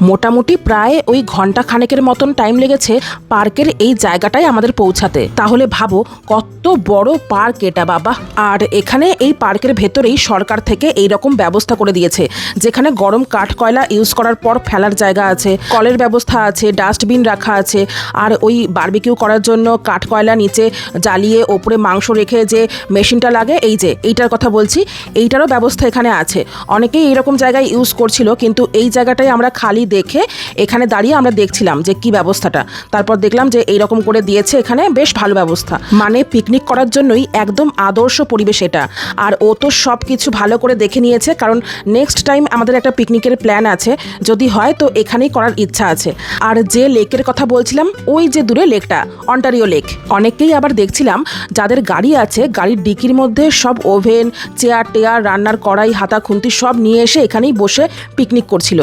মোটামুটি প্রায় ওই ঘন্টা খানেকের মতন টাইম লেগেছে পার্কের এই জায়গাটায় আমাদের পৌঁছাতে। তাহলে ভাবো কত বড় পার্ক এটা বাবা। আর এখানে এই পার্কের ভেতরেই সরকার থেকে এইরকম ব্যবস্থা করে দিয়েছে, যেখানে গরম কাঠ কয়লা ইউজ করার পর ফেলার জায়গা আছে, কলের ব্যবস্থা আছে, ডাস্টবিন রাখা আছে, আর ওই বারবিকিউ করার জন্য কাঠ কয়লা নিচে জ্বালিয়ে ওপরে মাংস রেখে যে মেশিনটা লাগে, এই যে এইটার কথা বলছি, এইটারও ব্যবস্থা এখানে আছে। অনেকেই এইরকম জায়গায় ইউজ করছিল, কিন্তু এই জায়গাটাই আমরা খালি দেখে এখানে দাঁড়িয়ে আমরা দেখছিলাম যে কি ব্যবস্থাটা। তারপর দেখলাম যে এইরকম করে দিয়েছে, এখানে বেশ ভালো ব্যবস্থা, মানে পিকনিক করার জন্যই একদম আদর্শ পরিবেশ এটা। আর ও তো সব কিছু ভালো করে দেখে নিয়েছে, কারণ নেক্সট টাইম আমাদের একটা পিকনিকের প্ল্যান আছে, যদি হয় তো এখানেই করার ইচ্ছা আছে। আর যে লেকের কথা বলছিলাম, ওই যে দূরে লেকটা, অন্টারিও লেক। অনেকেই আবার দেখছিলাম যাদের গাড়ি আছে, গাড়ির ডিকির মধ্যে সব ওভেন, চেয়ার টেয়ার, রান্নার কড়াই, হাতা খুন্তি সব নিয়ে এসে এখানেই বসে পিকনিক করছিল।